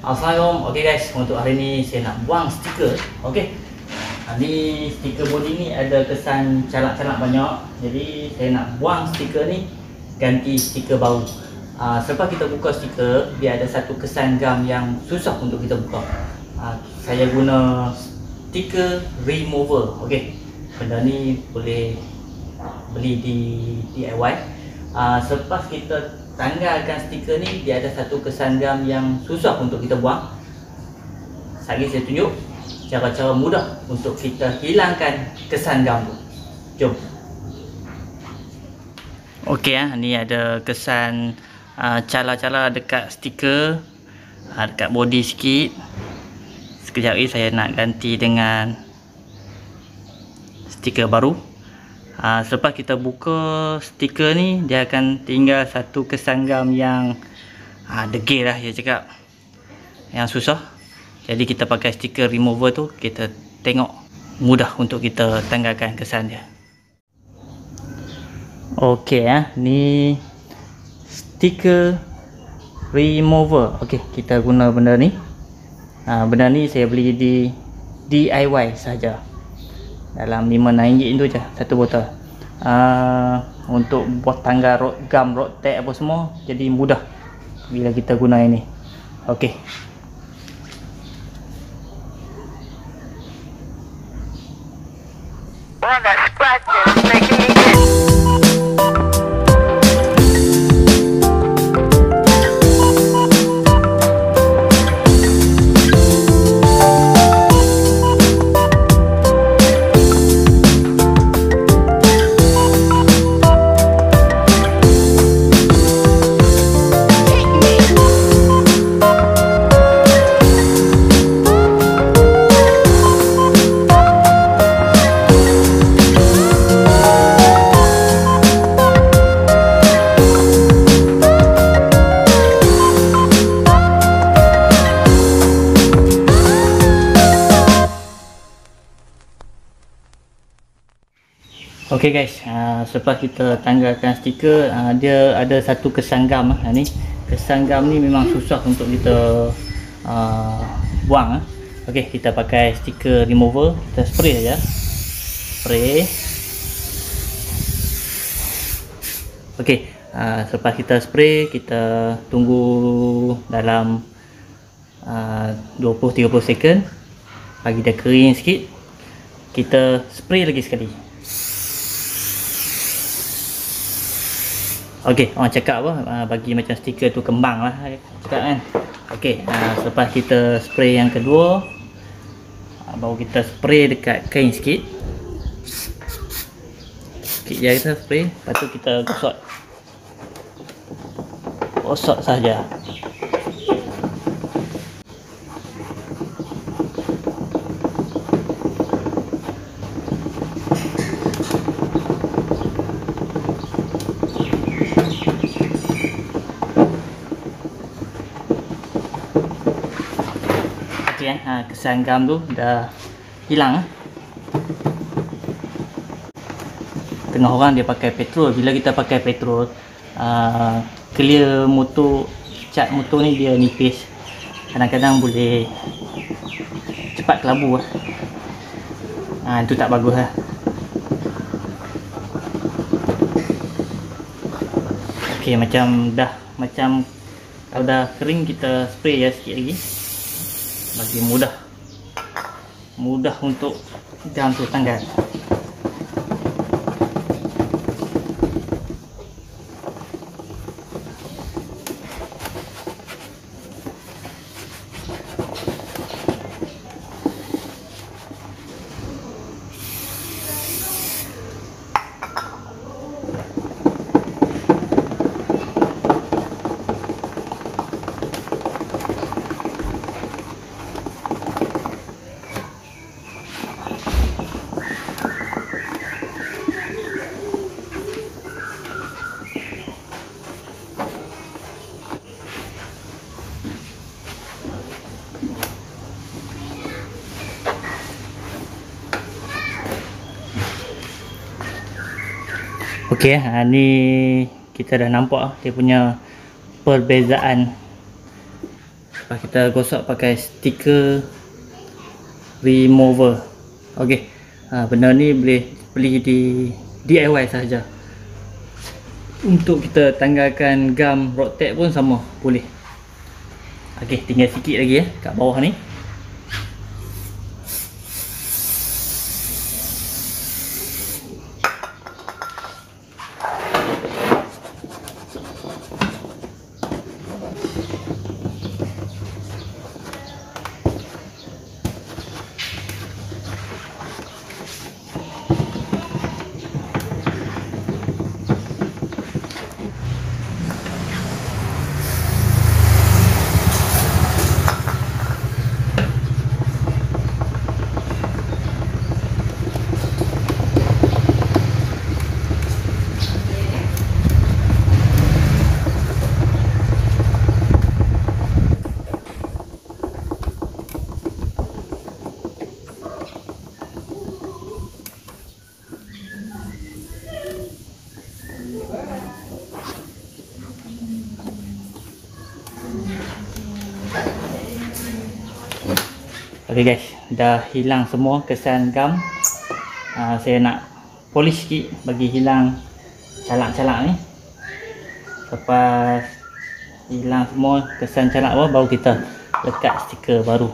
Assalamualaikum. Okey guys, untuk hari ni saya nak buang stiker. Okey. Ni stiker body ni ada kesan calak-calak banyak. Jadi saya nak buang stiker ni, ganti stiker baru. Selepas kita buka stiker, dia ada satu kesan gam yang susah untuk kita buka. Saya guna stiker remover. Okey. Benda ni boleh beli di DIY. Selepas kita tanggalkan stiker ni, dia ada satu kesan gam yang susah untuk kita buang. Sekali saya tunjuk cara-cara mudah untuk kita hilangkan kesan gam tu. Jom. Okey, ni ada kesan cala-cala dekat stiker, dekat body sikit. Sekejap lagi saya nak ganti dengan stiker baru. Selepas kita buka stiker ni, dia akan tinggal satu kesan gam yang degil lah dia cakap, yang susah. Jadi kita pakai stiker remover tu, kita tengok mudah untuk kita tanggalkan kesan dia. Okey, ni stiker remover. Okey, kita guna benda ni. Benda ni saya beli di DIY saja. Dalam RM5-6 tu je satu botol. Untuk buat tanggal gam, rod tag apa semua, jadi mudah bila kita guna ini. Okey. Okey guys, selepas kita tanggalkan stiker, dia ada satu kesan gam. Ni kesan gam ni memang susah untuk kita buang. Okey, kita pakai stiker remover, kita spray saja. Spray. Okey, selepas kita spray, kita tunggu dalam 20-30 second, bagi dia kering sikit. Kita spray lagi sekali. Okey, orang cakap apa, bagi macam stiker tu kembang lah cakap kan. Okey, selepas kita spray yang kedua, baru kita spray dekat kain sikit. Sikit je kita spray, lepas tu kita gosok saja. Kesan gam tu dah hilang. Tengah orang dia pakai petrol. Bila kita pakai petrol, clear motor, cat motor ni dia nipis, kadang-kadang boleh cepat kelabu. Itu tak bagus lah. Okey, macam kalau dah kering, kita spray ya sikit lagi, bagi mudah untuk gam tu tanggal. Okey, ni kita dah nampak dia punya perbezaan Lepas kita gosok pakai stiker remover. Okey. Benda ni boleh beli di DIY sahaja. Untuk kita tanggalkan gam road tag pun sama, boleh. Okey, tinggal sikit lagi kat bawah ni. Ok guys, dah hilang semua kesan gam. Saya nak polish sikit bagi hilang calak-calak ni. Lepas hilang semua kesan calak bawah, baru kita letak stiker baru.